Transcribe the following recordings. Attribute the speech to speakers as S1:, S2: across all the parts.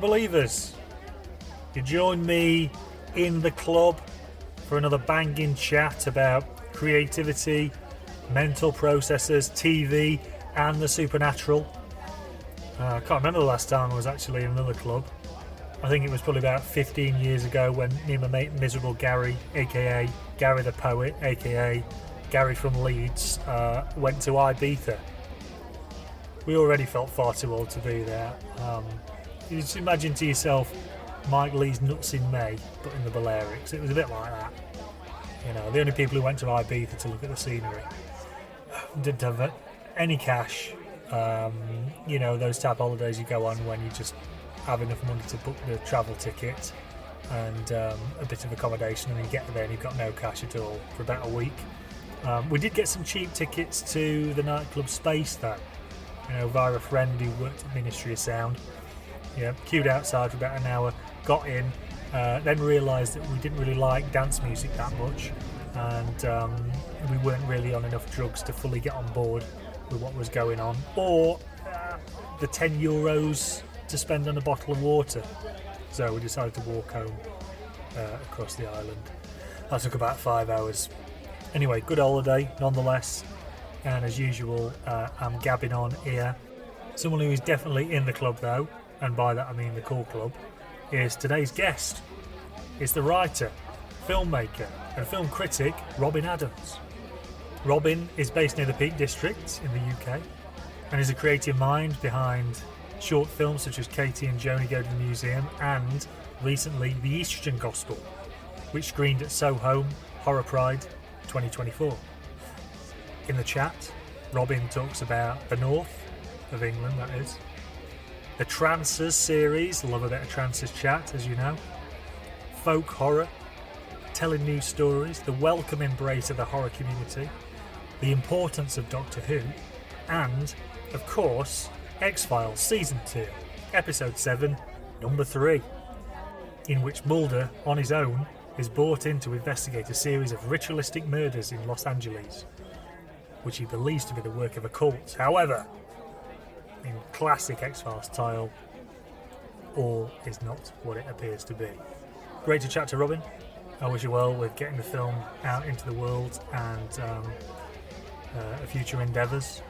S1: believers, you join me in the club for another banging chat about creativity, mental processes, TV, and the supernatural. I can't remember the last time I was actually in another club. I think it was probably about 15 years ago when me and my mate Miserable Gary, aka Gary the Poet, aka Gary from Leeds, went to Ibiza. We already felt far too old to be there. You just imagine to yourself Mike Lee's Nuts in May, but in the Balearics. It was a bit like that. You know, the only people who went to Ibiza to look at the scenery didn't have any cash. You know, those type of holidays you go on when you just have enough money to book the travel ticket and a bit of accommodation, and then you get there and you've got no cash at all for about a week. We did get some cheap tickets to the nightclub Space though, you know, via a friend who worked at Ministry of Sound. Yeah, queued outside for about an hour, got in, then realised that we didn't really like dance music that much, and we weren't really on enough drugs to fully get on board with what was going on, or the €10 to spend on a bottle of water. So we decided to walk home across the island. That took about 5 hours. Anyway, good holiday nonetheless, and as usual, I'm gabbing on here. Someone who is definitely in the club though, and by that I mean the Cool Club, is today's guest. It's the writer, filmmaker and film critic Robyn Adams. Robyn is based near the Peak District in the UK and is a creative mind behind short films such as Katie Joan Go to the Museum and recently The Estrogen Gospel, which screened at SOHOME Horror Pride 2024. In the chat, Robyn talks about the north of England, that is, the Trances series, love a bit of Trances chat, as you know, folk horror, telling news stories, the welcome embrace of the horror community, the importance of Doctor Who, and, of course, X-Files Season 2, Episode 7, No. 3, in which Mulder, on his own, is brought in to investigate a series of ritualistic murders in Los Angeles, which he believes to be the work of a cult. However, in classic X-Files style, all is not what it appears to be. Great to chat to Robyn. I wish you well with getting the film out into the world and future endeavours.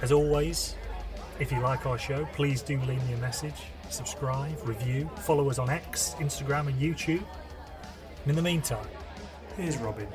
S1: As always, if you like our show, please do leave me a message, subscribe, review, follow us on X, Instagram and YouTube. And in the meantime, here's Robyn.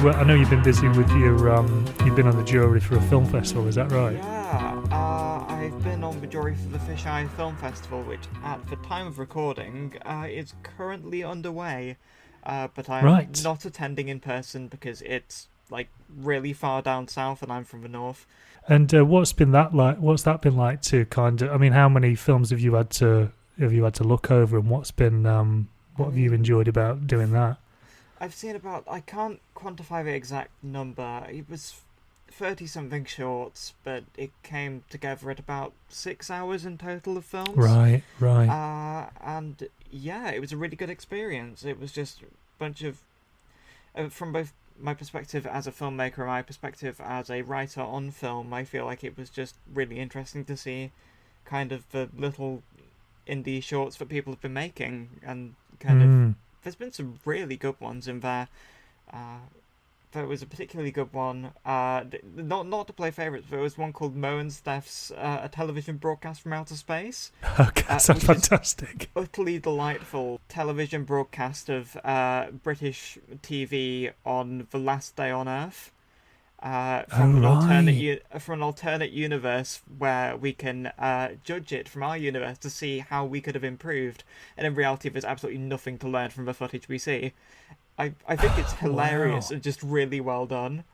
S1: I know you've been busy with you've been on the jury for a film festival, is that right?
S2: Yeah, I've been on the jury for the Fisheye Film Festival, which at the time of recording is currently underway, but I'm not attending in person because it's like really far down south and I'm from the north.
S1: And what's that been like to kind of, I mean, how many films have you had to look over, and what have you enjoyed about doing that?
S2: I've seen about, I can't quantify the exact number, it was 30-something shorts, but it came together at about 6 hours in total of films.
S1: Right.
S2: And yeah, it was a really good experience. It was just a bunch of, from both my perspective as a filmmaker and my perspective as a writer on film, I feel like it was just really interesting to see kind of the little indie shorts that people have been making, and kind of there's been some really good ones in there. There was a particularly good one, not to play favourites, but there was one called Mo and Steph's A Television Broadcast from Outer Space.
S1: Okay, that's fantastic.
S2: Utterly delightful television broadcast of British TV on the last day on Earth. From an alternate universe where we can judge it from our universe to see how we could have improved, and in reality there's absolutely nothing to learn from the footage we see. I think it's hilarious and just really well done.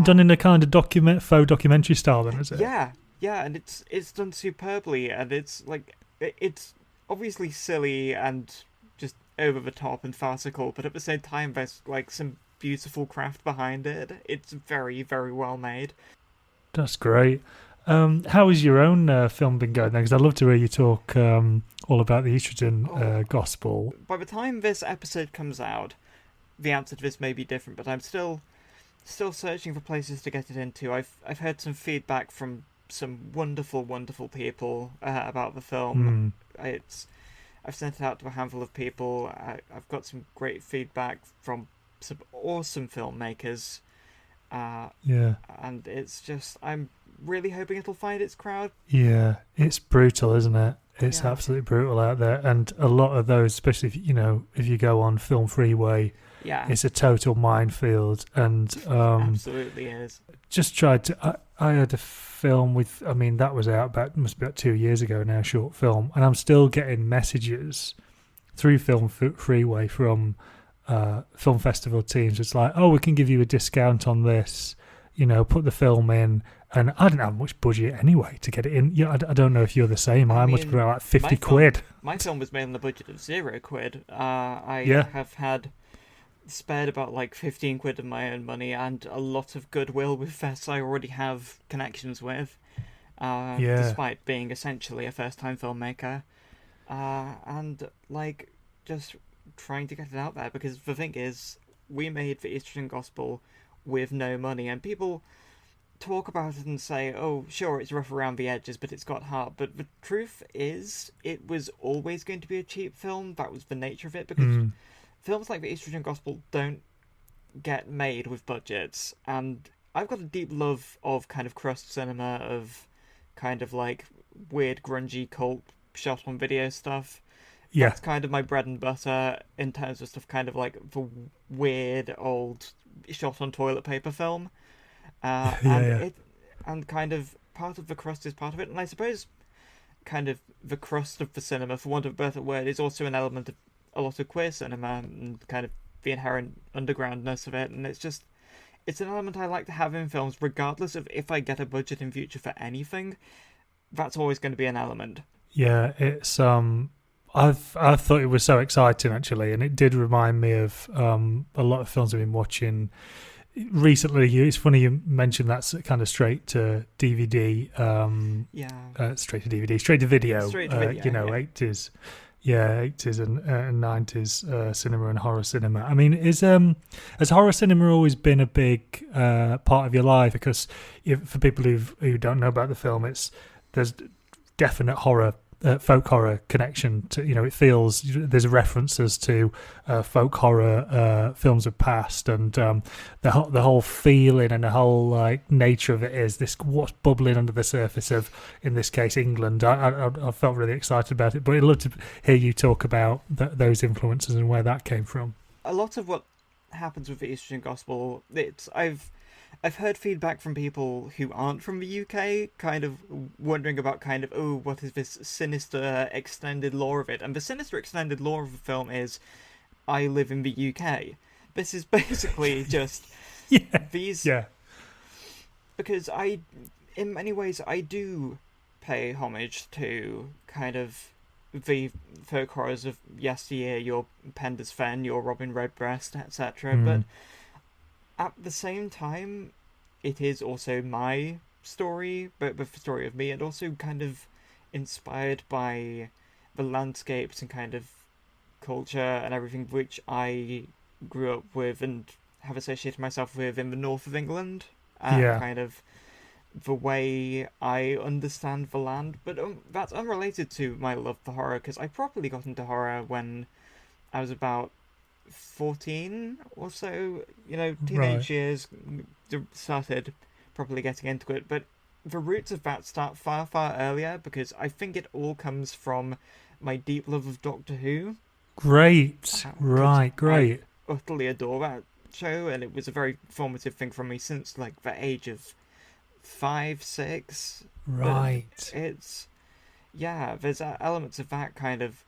S1: Done in a kind of faux documentary style then, is it?
S2: Yeah, and it's done superbly, and it's like, it's obviously silly and just over the top and farcical, but at the same time there's like some beautiful craft behind it. It's very, very well made.
S1: That's great. How has your own film been going then? Because I'd love to hear you talk all about the Estrogen Gospel.
S2: By the time this episode comes out, the answer to this may be different, but I'm still searching for places to get it into. I've heard some feedback from some wonderful people about the film. I've sent it out to a handful of people. I've got some great feedback from some awesome filmmakers. And it's just, I'm really hoping it'll find its crowd.
S1: Yeah, it's brutal, isn't it? It's absolutely brutal out there, and a lot of those, especially if you go on Film Freeway, it's a total minefield, and
S2: absolutely is.
S1: Just tried to. I had a film with. I mean, that was must be about 2 years ago now. Short film, and I'm still getting messages through Film Freeway from film festival teams. It's like, oh, we can give you a discount on this. Put the film in. And I didn't have much budget anyway to get it in. I don't know if you're the same. I must have been like 50 quid.
S2: My film was made on the budget of £0. I have had spared about like 15 quid of my own money and a lot of goodwill with fests I already have connections with, despite being essentially a first-time filmmaker. And like just trying to get it out there, because the thing is, we made the Estrogen Gospel with no money, and people talk about it and say, oh, sure, it's rough around the edges, but it's got heart. But the truth is, it was always going to be a cheap film. That was the nature of it, because films like the Estrogen Gospel don't get made with budgets. And I've got a deep love of kind of crust cinema, of kind of like weird, grungy, cult shot on video stuff.
S1: Yeah.
S2: That's kind of my bread and butter in terms of stuff kind of like the weird, old, shot on toilet paper film. And kind of part of the crust is part of it, and I suppose kind of the crust of the cinema, for want of a better word, is also an element of a lot of queer cinema and kind of the inherent undergroundness of it, and it's an element I like to have in films, regardless of if I get a budget in future for anything. That's always going to be an element.
S1: Yeah, it's I thought it was so exciting actually, and it did remind me of a lot of films I've been watching recently. It's funny you mentioned that's kind of straight to DVD, straight to DVD, straight to video. 80s, 80s and 90s cinema and horror cinema. I mean, has horror cinema always been a big part of your life? Because for people who don't know about the film, there's definite horror. Folk horror connection to, it feels there's references to folk horror films of past, and the whole feeling and the whole like nature of it is this, what's bubbling under the surface of, in this case, England. I felt really excited about it, but I'd love to hear you talk about those influences and where that came from.
S2: A lot of what happens with the Estrogen Gospel, I've heard feedback from people who aren't from the UK, kind of wondering about kind of, oh, what is this sinister extended lore of it? And the sinister extended lore of the film is, I live in the UK. This is basically just these... Yeah. Because in many ways, I do pay homage to kind of the folk horrors of yesteryear, your Penda's Fen, your Robin Redbreast, etc. But at the same time, it is also my story, but the story of me, and also kind of inspired by the landscapes and kind of culture and everything which I grew up with and have associated myself with in the north of England. Kind of the way I understand the land. But that's unrelated to my love for horror, because I properly got into horror when I was about 14 or so, teenage years, started properly getting into it. But the roots of that start far, far earlier, because I think it all comes from my deep love of Doctor Who. Great.
S1: Great.
S2: I utterly adore that show, and it was a very formative thing for me since like the age of 5, 6.
S1: Right.
S2: But there's elements of that kind of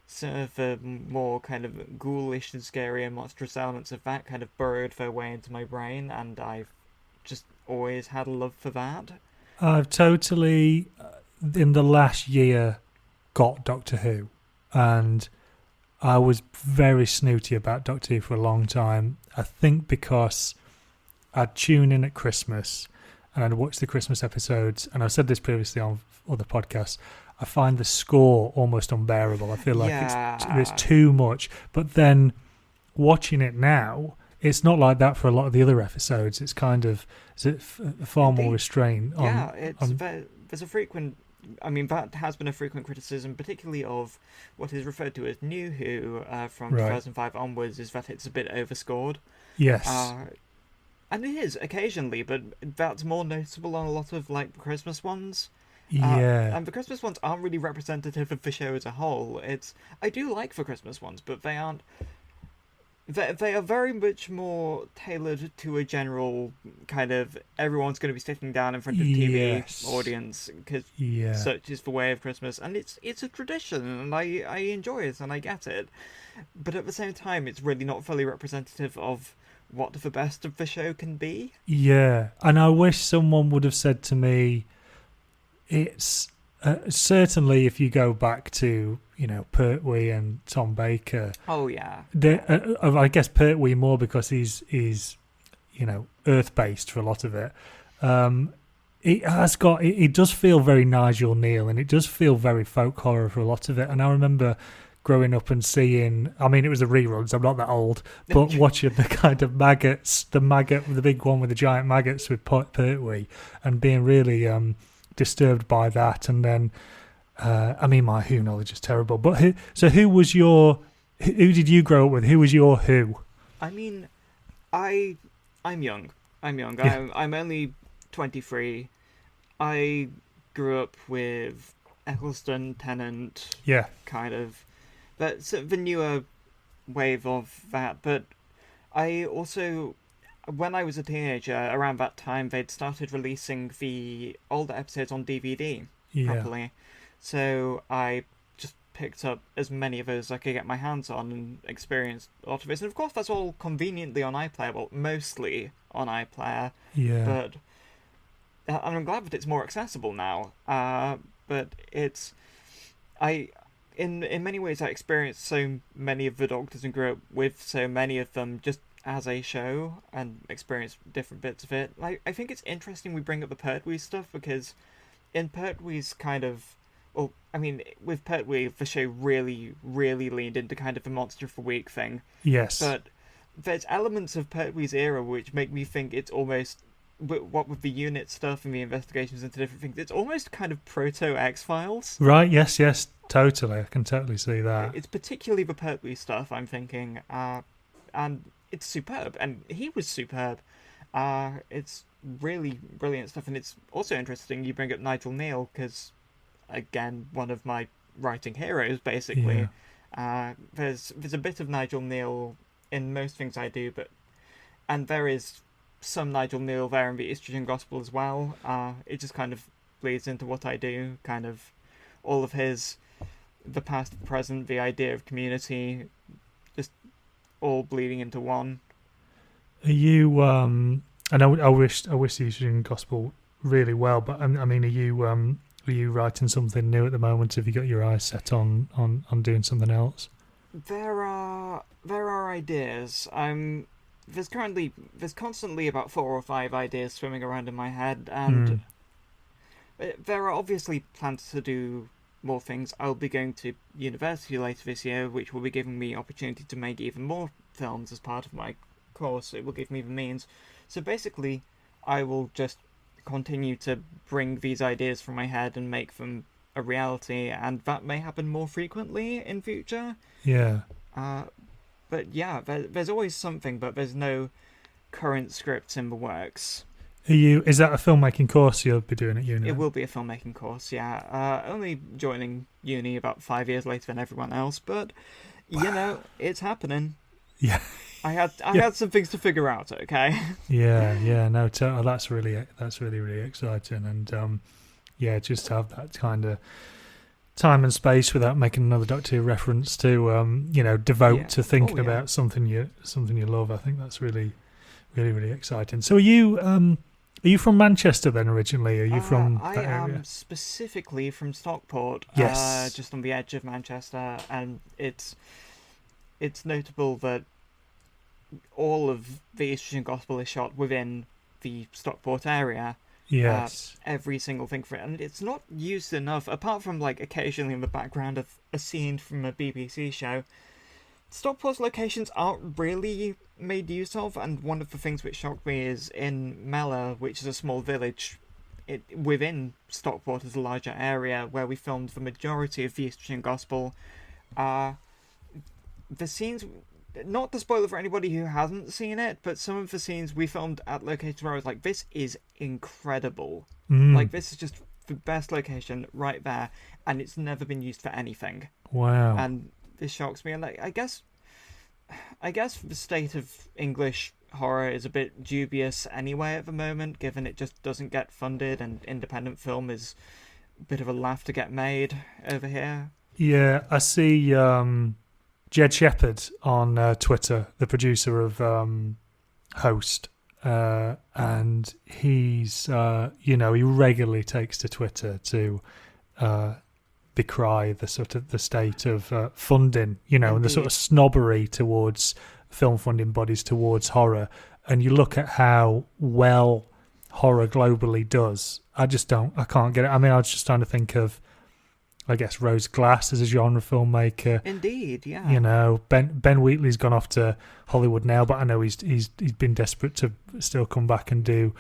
S2: sort of the more kind of ghoulish and scary and monstrous elements of that kind of burrowed their way into my brain, and I've just always had a love for that.
S1: I've totally, in the last year, got Doctor Who, and I was very snooty about Doctor Who for a long time. I think because I'd tune in at Christmas, and I'd watched the Christmas episodes, and I've said this previously on other podcasts, I find the score almost unbearable. I feel like it's too much. But then watching it now, it's not like that for a lot of the other episodes. It's kind of far more restrained.
S2: There's a frequent... I mean, that has been a frequent criticism, particularly of what is referred to as New Who from 2005 onwards, is that it's a bit overscored.
S1: Yes.
S2: And it is, occasionally, but that's more noticeable on a lot of, like, Christmas ones.
S1: Yeah.
S2: And the Christmas ones aren't really representative of the show as a whole. I do like the Christmas ones, but they aren't... They are very much more tailored to a general kind of everyone's going to be sitting down in front of TV audience because such is the way of Christmas, and it's a tradition, and I enjoy it and I get it, but at the same time it's really not fully representative of what the best of the show can be. Yeah,
S1: and I wish someone would have said to me, it's certainly if you go back to Pertwee and Tom Baker.
S2: Oh yeah.
S1: I guess Pertwee more because he's earth based for a lot of it. It does feel very Nigel Neal, and it does feel very folk horror for a lot of it. And I remember growing up and seeing, I mean, it was a rerun, so I'm not that old, but watching the kind of maggots, the big one with the giant maggots with Pertwee, and being really disturbed by that. And then I mean, my Who knowledge is terrible, but who did you grow up with? Who was your Who?
S2: I mean, I'm young. Yeah. I'm only 23. I grew up with Eccleston, Tennant, kind of. That's the newer wave of that. But I also, when I was a teenager, around that time, they'd started releasing the older episodes on DVD properly. So I just picked up as many of those as I could get my hands on and experienced a lot of it. And of course, that's all conveniently on iPlayer. Well, mostly on iPlayer.
S1: Yeah.
S2: But and I'm glad that it's more accessible now. But in many ways, I experienced so many of the Doctors and grew up with so many of them just as a show and experienced different bits of it. Like, I think it's interesting we bring up the Pertwee stuff because in Pertwee's kind of... Well, I mean, with Pertwee, the show really, really leaned into kind of the Monster of the Week thing.
S1: Yes.
S2: But there's elements of Pertwee's era which make me think it's almost... What with the unit stuff and the investigations into different things, it's almost kind of proto-X-Files.
S1: Right, yes, totally. I can totally see that.
S2: It's particularly the Pertwee stuff, I'm thinking. And it's superb. And he was superb. It's really brilliant stuff. And it's also interesting you bring up Nigel Neal, because... Again, one of my writing heroes, basically. Yeah. There's a bit of Nigel Neal in most things I do, and there is some Nigel Neal there in the Estrogen Gospel as well. It just kind of bleeds into what I do, kind of all of the past, the present, the idea of community, just all bleeding into one.
S1: Are you, and I wish the Estrogen Gospel really well, but I mean, are you writing something new at the moment? Have you got your eyes set on doing something else?
S2: There are ideas. There's constantly about 4 or 5 ideas swimming around in my head, and there are obviously plans to do more things. I'll be going to university later this year, which will be giving me opportunity to make even more films as part of my course. It will give me the means. So basically, I will just continue to bring these ideas from my head and make them a reality, and that may happen more frequently in future.
S1: Yeah.
S2: But yeah, there's always something, but there's no current scripts in the works.
S1: Is that a filmmaking course you'll be doing at uni?
S2: It will be a filmmaking course, yeah. Only joining uni about 5 years later than everyone else, but it's happening.
S1: Yeah.
S2: I had some things to figure out, okay?
S1: Yeah, no, that's really exciting, and just to have that kind of time and space without making another Doctor Who reference to devote to thinking about something you love. I think that's really, really, really exciting. So are you from Manchester then originally? Are you from that area?
S2: I am specifically from Stockport.
S1: Yes.
S2: Just on the edge of Manchester, and it's notable that all of the Estrogen Gospel is shot within the Stockport area,
S1: Yes.
S2: Every single thing for it, and it's not used enough, apart from like occasionally in the background of a scene from a BBC show. Stockport locations aren't really made use of, and one of the things which shocked me is in Mella, which is a small village within Stockport is a larger area where we filmed the majority of the Estrogen Gospel. The scenes, not to spoil it for anybody who hasn't seen it, but some of the scenes we filmed at locations where I was like, this is incredible. Like, this is just the best location right there, and it's never been used for anything.
S1: Wow.
S2: And this shocks me, and like, I guess the state of English horror is a bit dubious anyway at the moment, given it just doesn't get funded, and independent film is a bit of a laugh to get made over here.
S1: Yeah, I see Jed Shepherd on Twitter, the producer of Host, and he's, he regularly takes to Twitter to decry the sort of the state of funding, and the sort of snobbery towards film funding bodies towards horror. And you look at how well horror globally does. I can't get it. I mean, I was just trying to think of, I guess, Rose Glass as a genre filmmaker.
S2: Indeed, yeah.
S1: Ben Wheatley's gone off to Hollywood now, but I know he's been desperate to still come back and do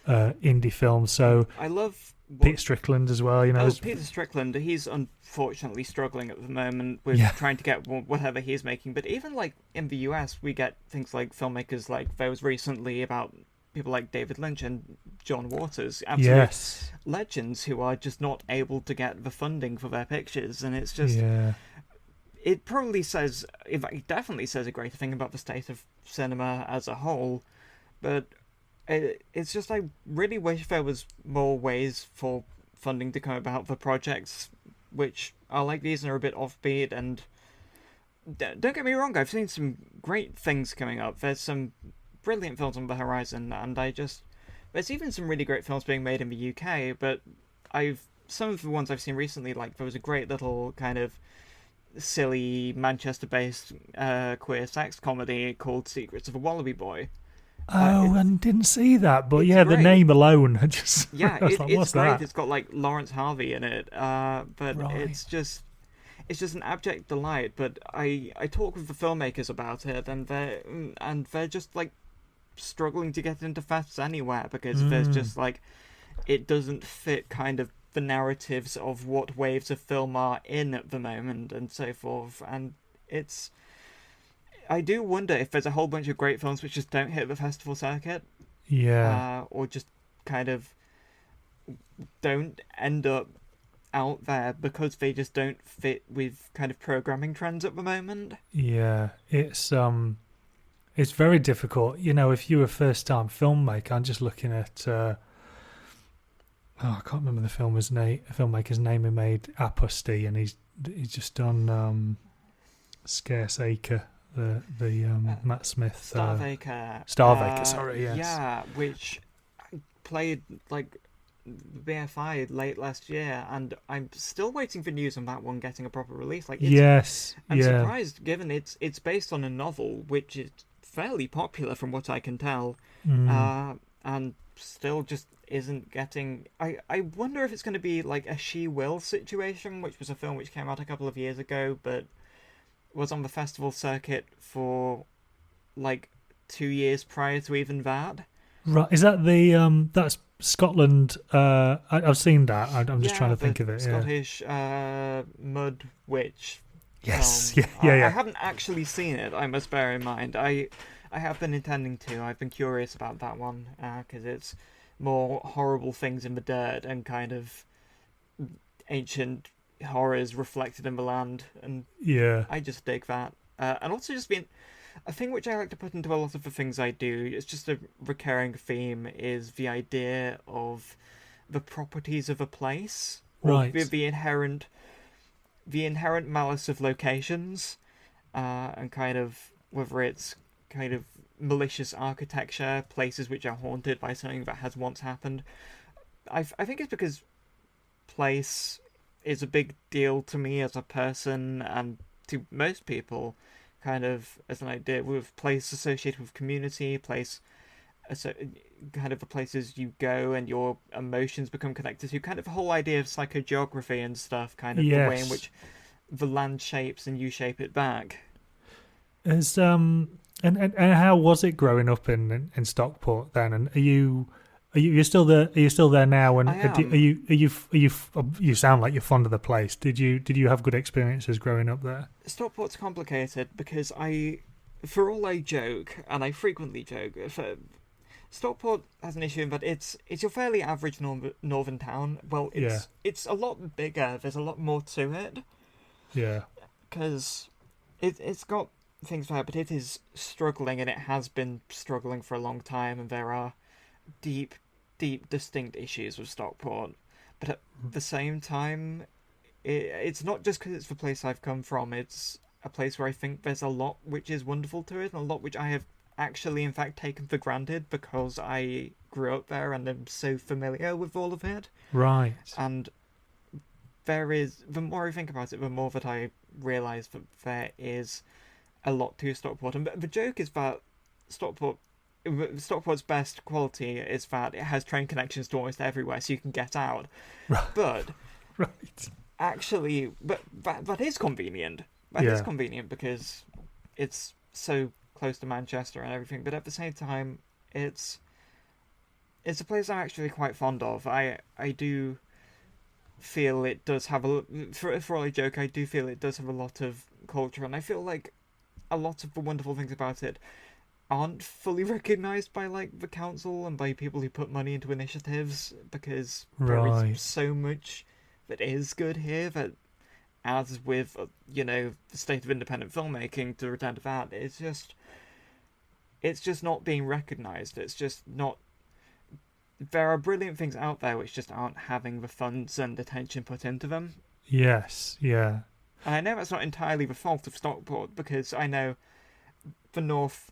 S1: indie films. So
S2: I love
S1: Peter Strickland as well.
S2: Peter Strickland, he's unfortunately struggling at the moment with trying to get whatever he's making. But even like in the US, we get things like filmmakers like there was recently about people like David Lynch and John Waters, absolute legends who are just not able to get the funding for their pictures, and it's just it probably says, in fact, it definitely says a greater thing about the state of cinema as a whole. But it's just, I really wish there was more ways for funding to come about for projects which are like these and are a bit offbeat. And don't get me wrong, I've seen some great things coming up. There's some brilliant films on the horizon, and there's even some really great films being made in the UK, but some of the ones I've seen recently, like there was a great little kind of silly Manchester-based queer sex comedy called Secrets of a Wallaby Boy.
S1: And didn't see that, but
S2: great.
S1: The name alone, just
S2: it's
S1: like,
S2: great.
S1: That?
S2: It's got like Lawrence Harvey in it, but
S1: right.
S2: it's just an abject delight. But I talk with the filmmakers about it, and they're just like struggling to get into fests anywhere because there's just like, it doesn't fit kind of the narratives of what waves of film are in at the moment and so forth. And I do wonder if there's a whole bunch of great films which just don't hit the festival circuit, or just kind of don't end up out there because they just don't fit with kind of programming trends at the moment.
S1: It's very difficult, if you're a first-time filmmaker. I'm just looking at I can't remember the filmmaker's name who made Aposty, and he's just done Scarce Acre, the Matt Smith Starvaker, sorry, yes.
S2: Yeah, which played like BFI late last year, and I'm still waiting for news on that one getting a proper release. Like, I'm surprised, given it's based on a novel which is fairly popular from what I can tell, and still just isn't getting. I wonder if it's going to be like a She Will situation, which was a film which came out a couple of years ago, but was on the festival circuit for like 2 years prior to even that.
S1: Right, is that that's Scotland? I've seen that. I'm just trying to think of it.
S2: Scottish Mud Witch.
S1: Yes,
S2: film.
S1: yeah.
S2: I haven't actually seen it, I must bear in mind. I have been intending to. I've been curious about that one because it's more horrible things in the dirt and kind of ancient horrors reflected in the land, and I just dig that. And also just being a thing which I like to put into a lot of the things I do, it's just a recurring theme, is the idea of the properties of a place,
S1: right?
S2: The inherent malice of locations, and kind of whether it's kind of malicious architecture, places which are haunted by something that has once happened. I think it's because place is a big deal to me as a person, and to most people, kind of as an idea, with place associated with community, place so kind of the places you go and your emotions become connected to, kind of the whole idea of psychogeography and stuff, kind of the way in
S1: Yes.
S2: which the land shapes and you shape it back.
S1: As and how was it growing up in Stockport then? And you're still there? Are you still there now? And
S2: I am.
S1: you sound like you're fond of the place. Did you have good experiences growing up there?
S2: Stockport's complicated because for all I joke, and I frequently joke, Stockport has an issue in that it's your fairly average northern town. Well, it's a lot bigger. There's a lot more to it.
S1: Yeah.
S2: Because it's got things there, but it is struggling, and it has been struggling for a long time, and there are deep, distinct issues with Stockport. But at the same time, it's not just because it's the place I've come from. It's a place where I think there's a lot which is wonderful to it, and a lot which I have actually, in fact, taken for granted because I grew up there and am so familiar with all of it.
S1: Right.
S2: And the more I think about it, the more that I realise that there is a lot to Stockport. And the joke is that Stockport's best quality is that it has train connections to almost everywhere, so you can get out.
S1: Right.
S2: But
S1: Right.
S2: actually, that is convenient. That is convenient because it's so close to Manchester and everything. But at the same time, it's a place I'm actually quite fond of. I do feel it does have for all I joke, I do feel it does have a lot of culture, and I feel like a lot of the wonderful things about it aren't fully recognised by like the council and by people who put money into initiatives, because there is so much that is good here that, as with the state of independent filmmaking, to return to that, it's just not being recognised. It's just not. There are brilliant things out there which just aren't having the funds and attention put into them.
S1: Yes, yeah.
S2: And I know that's not entirely the fault of Stockport, because I know the North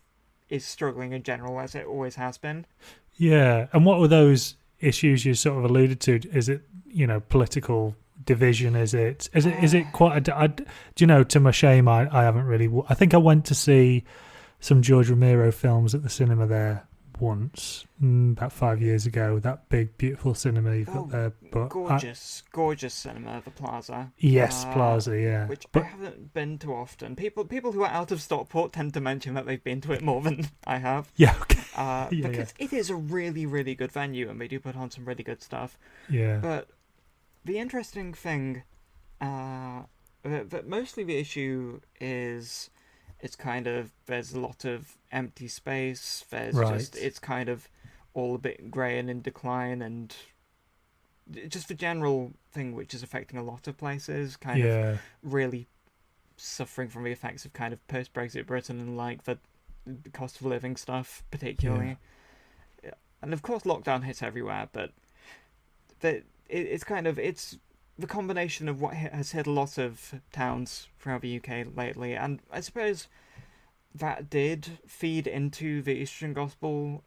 S2: is struggling in general, as it always has been.
S1: Yeah, and what were those issues you sort of alluded to? Is it, political division? Is it quite to my shame, I haven't really... I think I went to see some George Romero films at the cinema there once, about 5 years ago. That big, beautiful cinema you've got there. But
S2: gorgeous cinema, the Plaza.
S1: Yes, Plaza, yeah.
S2: Which I haven't been to often. People who are out of Stockport tend to mention that they've been to it more than I have.
S1: Yeah, okay.
S2: Because it is a really, really good venue, and they do put on some really good stuff.
S1: Yeah.
S2: But the interesting thing, that mostly the issue is, it's kind of, there's a lot of empty space. It's kind of all a bit grey and in decline, and just the general thing which is affecting a lot of places, kind of really suffering from the effects of kind of post-Brexit Britain and like the cost of living stuff particularly. Yeah. And of course lockdown hits everywhere, but it's the combination of what has hit a lot of towns throughout the UK lately, and I suppose that did feed into the Estrogen Gospel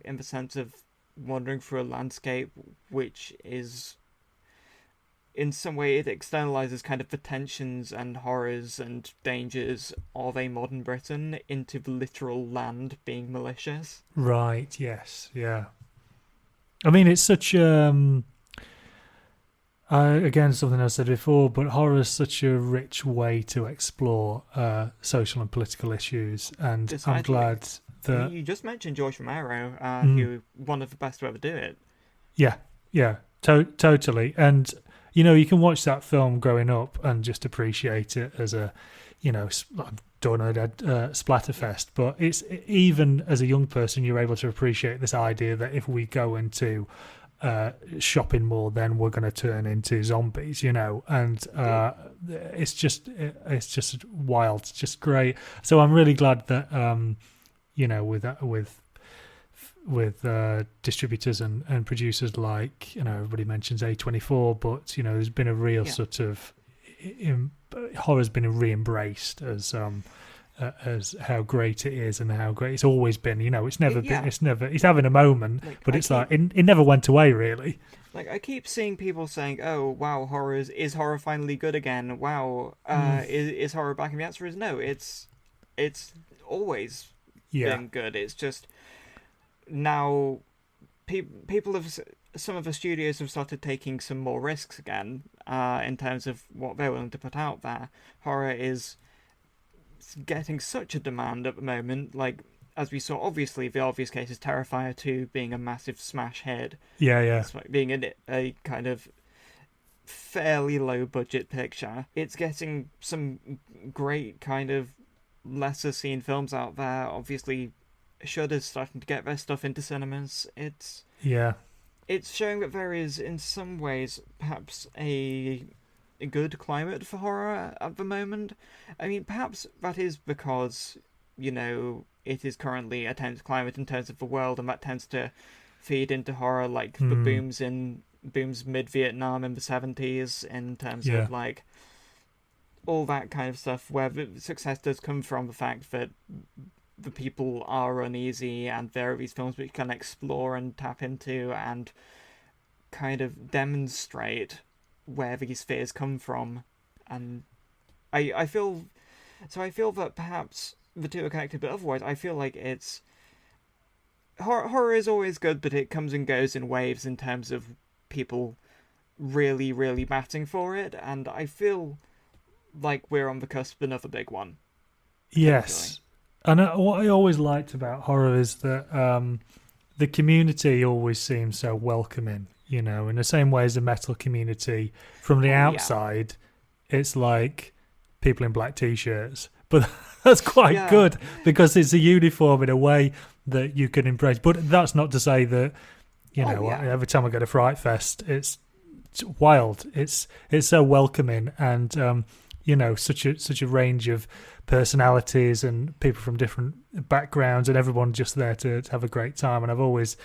S2: in the sense of wandering through a landscape which is, in some way, it externalizes kind of the tensions and horrors and dangers of a modern Britain into the literal land being malicious.
S1: Right, yes, yeah. I mean, it's such again, something I said before, but horror is such a rich way to explore social and political issues, and
S2: Decidedly.
S1: I'm glad that...
S2: You just mentioned George Romero, who one of the best to ever do it.
S1: Yeah, totally. And, you can watch that film growing up and just appreciate it as a, Dawn of the Dead splatterfest, but it's, even as a young person, you're able to appreciate this idea that if we go into shopping mall, then we're going to turn into zombies, and it's just wild. It's just great. So I'm really glad that with distributors and producers like, everybody mentions A24, but there's been a real sort of horror's been re-embraced as how great it is and how great it's always been. It's never been. It's having a moment, but it's it never went away really.
S2: Like, I keep seeing people saying, "Oh, wow, is horror finally good again? Wow, is horror back?" And the answer is no. It's always been good. It's just now people have, some of the studios have started taking some more risks again, in terms of what they're willing to put out there. Horror is getting such a demand at the moment, like, as we saw, obviously the obvious case is Terrifier 2 being a massive smash hit.
S1: Yeah.
S2: Being a kind of fairly low budget picture. It's getting some great kind of lesser seen films out there. Obviously, Shudder's starting to get their stuff into cinemas. It's showing that there is, in some ways, perhaps a good climate for horror at the moment. I mean, perhaps that is because, it is currently a tense climate in terms of the world, and that tends to feed into horror, like the booms mid-Vietnam in the 70s, in terms of, like, all that kind of stuff, where the success does come from the fact that the people are uneasy, and there are these films which you can explore and tap into and kind of demonstrate where these fears come from. And I feel that perhaps the two are connected, but otherwise I feel like it's horror is always good, but it comes and goes in waves in terms of people really, really batting for it, and I feel like we're on the cusp of another big one.
S1: Yes. And what I always liked about horror is that the community always seems so welcoming, in the same way as the metal community. From the outside, it's like people in black t-shirts. But that's quite good, because it's a uniform in a way that you can embrace. But that's not to say that, every time I go to Fright Fest, it's wild. It's so welcoming, and such a range of personalities and people from different backgrounds, and everyone just there to have a great time. And I've always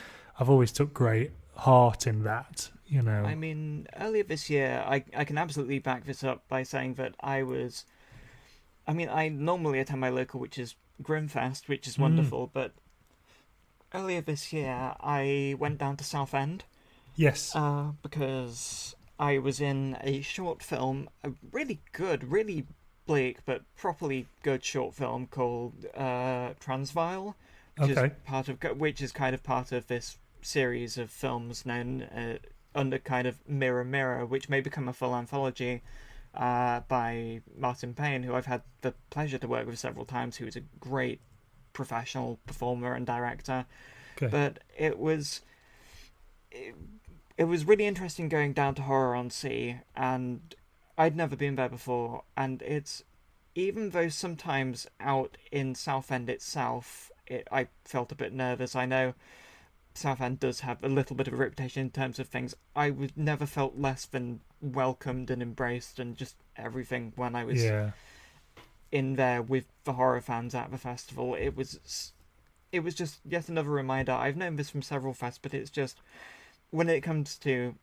S1: took great heart in that.
S2: I mean, earlier this year, I can absolutely back this up by saying that I normally attend my local, which is Grimfest, which is wonderful, but earlier this year I went down to Southend.
S1: Yes.
S2: Because I was in a short film, a really good, really bleak, but properly good short film called Transvile, which is kind of part of this series of films known under kind of Mirror, which may become a full anthology, by Martin Payne, who I've had the pleasure to work with several times, who is a great professional performer and director. Okay. But it was really interesting going down to Horror on Sea, and I'd never been there before, and it's, even though sometimes out in Southend itself, I felt a bit nervous. I know Southend does have a little bit of a reputation in terms of things. I never felt less than welcomed and embraced and just everything when I was in there with the horror fans at the festival. It was just yet another reminder. I've known this from several fests, but it's just, when it comes to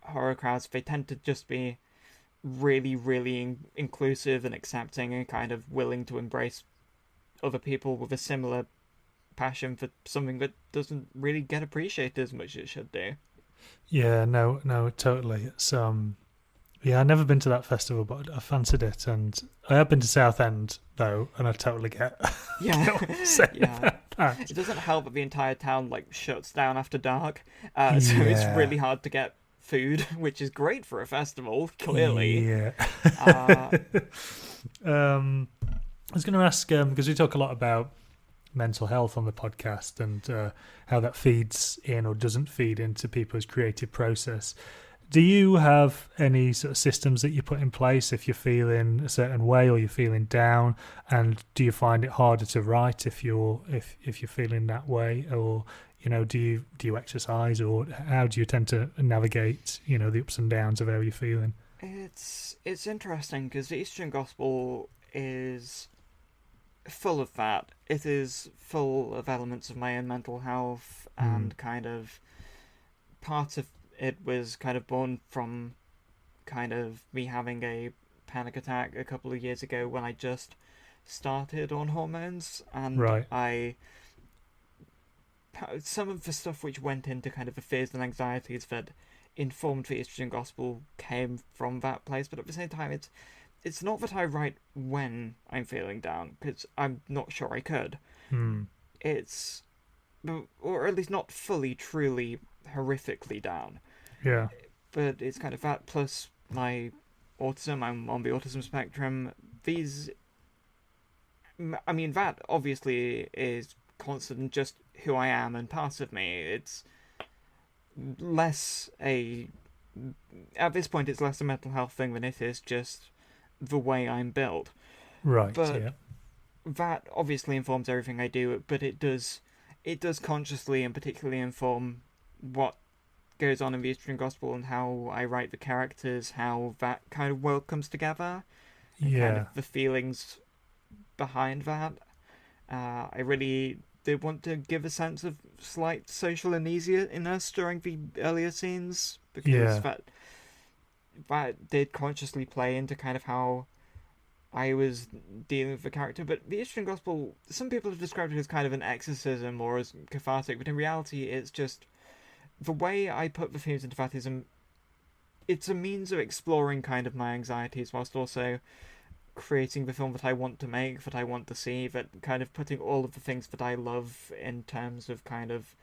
S2: horror crowds, they tend to just be really, really inclusive and accepting and kind of willing to embrace other people with a similar passion for something that doesn't really get appreciated as much as it should do.
S1: Yeah, no, totally. It's I've never been to that festival, but I fancied it, and I have been to Southend though, and I totally get.
S2: It doesn't help that the entire town shuts down after dark, so it's really hard to get food, which is great for a festival, clearly.
S1: Yeah. I was going to ask, because we talk a lot about mental health on the podcast, and how that feeds in or doesn't feed into people's creative process. Do you have any sort of systems that you put in place if you're feeling a certain way or you're feeling down? And do you find it harder to write if you're feeling that way, or do you exercise, or how do you tend to navigate the ups and downs of how you're feeling?
S2: It's interesting, because the Estrogen Gospel is full of that. It is full of elements of my own mental health, and kind of part of it was kind of born from kind of me having a panic attack a couple of years ago when I just started on hormones, and some of the stuff which went into kind of the fears and anxieties that informed the Estrogen Gospel came from that place. But at the same time, it's not that I write when I'm feeling down, because I'm not sure I could. It's or at least not fully, truly, horrifically down.
S1: Yeah.
S2: But it's kind of that plus my autism. I'm on the autism spectrum. I mean, that obviously is constant, just who I am and part of me. It's less at this point, it's less a mental health thing than it is just the way I'm built.
S1: Right.
S2: But
S1: yeah.
S2: that obviously informs everything I do, but it does consciously and particularly inform what goes on in the Estrogen Gospel and how I write the characters, how that kind of world comes together, and kind of the feelings behind that. I really did want to give a sense of slight social uneasiness during the earlier scenes, because that did consciously play into kind of how I was dealing with the character. But the Estrogen Gospel, some people have described it as kind of an exorcism or as cathartic, but in reality it's just the way I put the themes into that is it's a means of exploring kind of my anxieties whilst also creating the film that I want to make, that I want to see, that kind of putting all of the things that I love in terms of kind of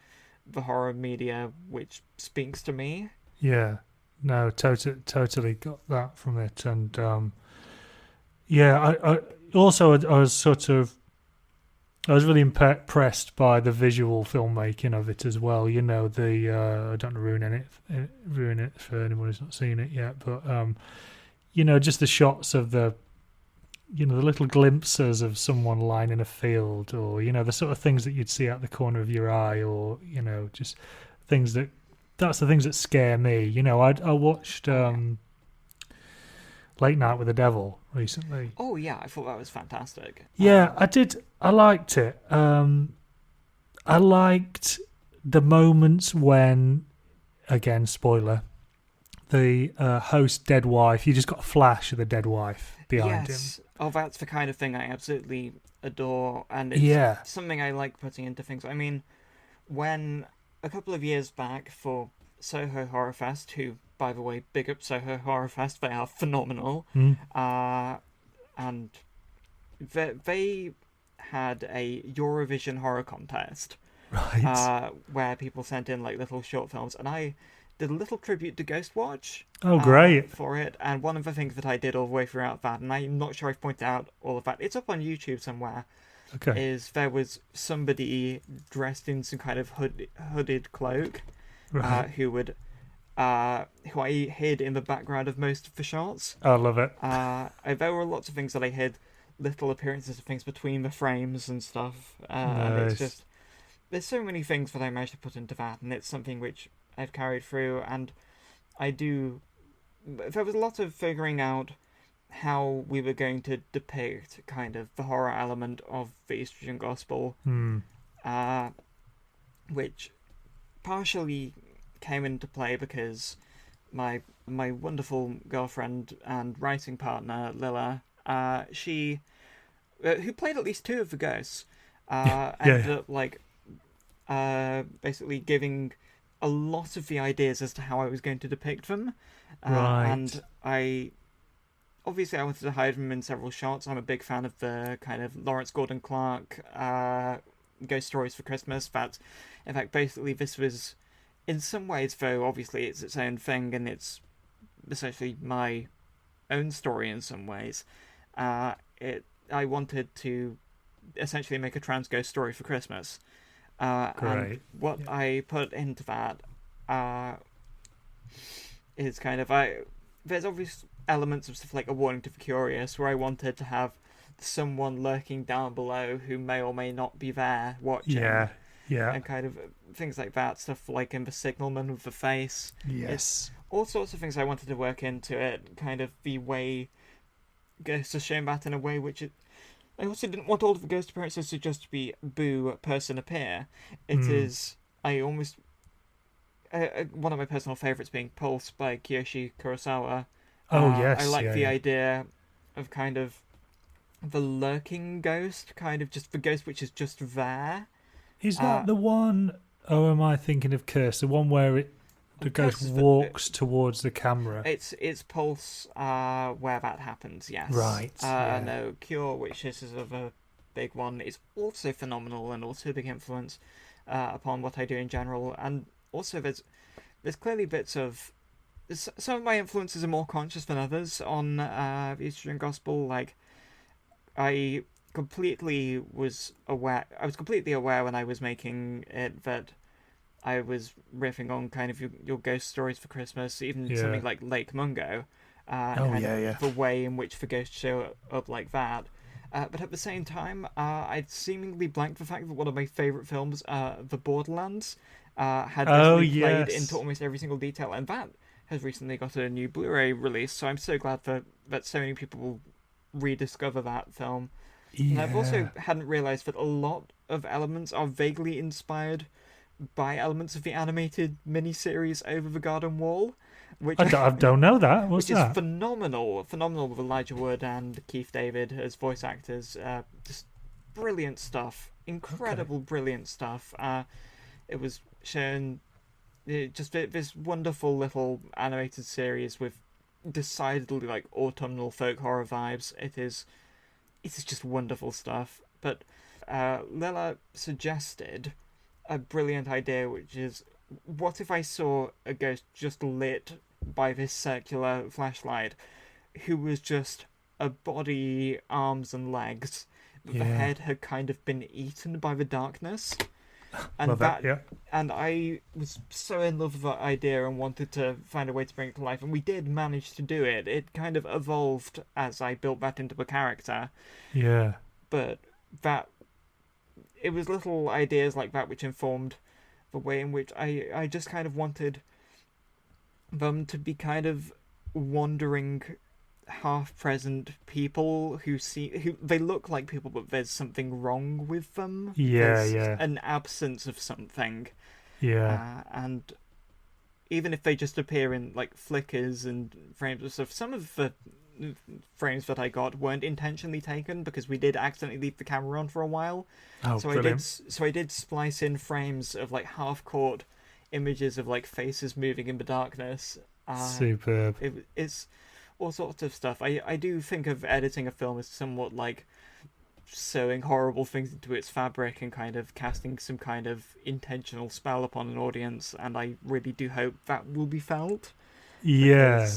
S2: the horror media which speaks to me.
S1: Yeah. No, totally got that from it. And I also I was really impressed by the visual filmmaking of it as well. You know, I don't ruin it for anyone who's not seen it yet, but just the shots of the little glimpses of someone lying in a field, or the sort of things that you'd see out the corner of your eye, or just things that's the things that scare me. I watched Late Night with the Devil recently.
S2: Oh yeah, I thought that was fantastic.
S1: Yeah, I did. I liked it. I liked the moments when, again, spoiler, the host dead wife, you just got a flash of the dead wife behind him.
S2: Oh, that's the kind of thing I absolutely adore, and it's something I like putting into things. I mean, when a couple of years back for Soho Horror Fest, who, by the way, big up Soho Horror Fest, they are phenomenal, and they had a Eurovision horror contest,
S1: right?
S2: Where people sent in like little short films, and I did a little tribute to Ghostwatch.
S1: Oh, great.
S2: For it, and one of the things that I did all the way throughout that, and I'm not sure I've pointed out all of that, it's up on YouTube somewhere, is there was somebody dressed in some kind of hooded cloak,
S1: right.
S2: who I hid in the background of most of the shots.
S1: I love it.
S2: There were lots of things that I hid, little appearances of things between the frames and stuff,
S1: nice.
S2: and it's just, there's so many things that I managed to put into that, and it's something which I've carried through, and there was a lot of figuring out how we were going to depict kind of the horror element of the Estrogen Gospel, which partially came into play because my wonderful girlfriend and writing partner Lila, she who played at least two of the ghosts, ended up like basically giving a lot of the ideas as to how I was going to depict them,
S1: right.
S2: And I wanted to hide them in several shots. I'm a big fan of the kind of Lawrence Gordon Clark Ghost Stories for Christmas. That, in fact, basically this was, in some ways, though obviously it's its own thing and it's essentially my own story in some ways. I wanted to essentially make a trans ghost story for Christmas. And what I put into that is kind of, there's obvious elements of stuff like A Warning to the Curious, where I wanted to have someone lurking down below who may or may not be there watching. Yeah. And kind of things like that, stuff like in The Signalman with the face.
S1: Yes.
S2: It's all sorts of things I wanted to work into it, kind of the way ghosts are shown that in a way which I also didn't want all of the ghost appearances to just be boo person appear. It is, I almost, one of my personal favourites being Pulse by Kiyoshi Kurosawa.
S1: Oh, yes.
S2: I like the idea of kind of the lurking ghost, kind of just the ghost which is just there.
S1: Is that the one, or am I thinking of Curse? The one where the ghost walks towards the camera?
S2: It's Pulse where that happens, yes.
S1: Right.
S2: No, Cure, which is sort of a big one, is also phenomenal and also a big influence. upon what I do in general. And also, there's clearly bits of some of my influences are more conscious than others on the Estrogen Gospel. Like, I was completely aware when I was making it that I was riffing on kind of your ghost stories for Christmas, even something like Lake Mungo, the way in which the ghosts show up like that. But at the same time, I'd seemingly blanked the fact that one of my favourite films, The Borderlands, had recently played into almost every single detail, and that has recently got a new Blu-ray release, so I'm so glad that so many people will rediscover that film. Yeah. And I've also hadn't realised that a lot of elements are vaguely inspired by elements of the animated miniseries Over the Garden Wall, which
S1: I don't know that. What's that?
S2: Which is phenomenal with Elijah Wood and Keith David as voice actors. Just brilliant stuff, incredible, brilliant stuff. It was shown just this wonderful little animated series with decidedly like autumnal folk horror vibes. It is just wonderful stuff. But Lila suggested a brilliant idea, which is, what if I saw a ghost just lit by this circular flashlight, who was just a body, arms and legs, but the head had kind of been eaten by the darkness. And and I was so in love with that idea and wanted to find a way to bring it to life, and we did manage to do it. It kind of evolved as I built that into the character.
S1: Yeah.
S2: But it was little ideas like that which informed the way in which I just kind of wanted them to be kind of wandering, half-present people who they look like people, but there's something wrong with them. There's an absence of something. And even if they just appear in like flickers and frames of stuff, some of the frames that I got weren't intentionally taken because we did accidentally leave the camera on for a while. I did splice in frames of like half-caught images of like faces moving in the darkness.
S1: Superb.
S2: It's all sorts of stuff. I do think of editing a film as somewhat like sewing horrible things into its fabric and kind of casting some kind of intentional spell upon an audience, and I really do hope that will be felt.
S1: Yeah.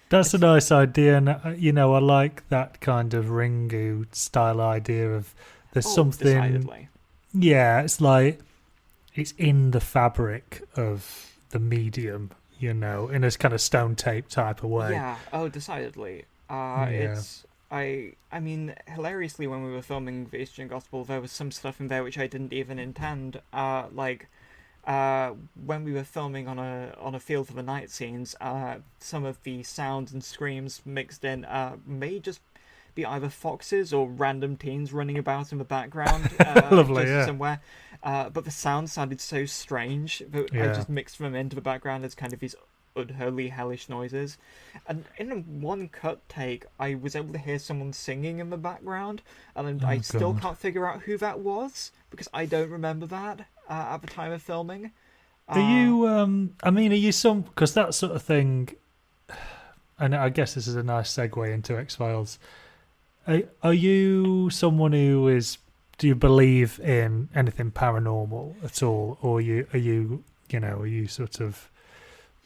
S1: That's a nice idea, and I like that kind of Ringu style idea of there's something.
S2: Decidedly.
S1: Yeah, it's like it's in the fabric of the medium, in a kind of stone tape type of way.
S2: Yeah. Oh, decidedly. I mean, hilariously, when we were filming the Estrogen Gospel, there was some stuff in there which I didn't even intend. When we were filming on a field for the night scenes, some of the sounds and screams mixed in may just be either foxes or random teens running about in the background.
S1: Lovely,
S2: somewhere. But the sound sounded so strange that I just mixed them into the background as kind of these unholy, hellish noises. And in one cut take, I was able to hear someone singing in the background, and I still can't figure out who that was because I don't remember that at the time of filming.
S1: Are you? Because that sort of thing, and I guess this is a nice segue into X-Files. Are you someone who is? Do you believe in anything paranormal at all, or are you sort of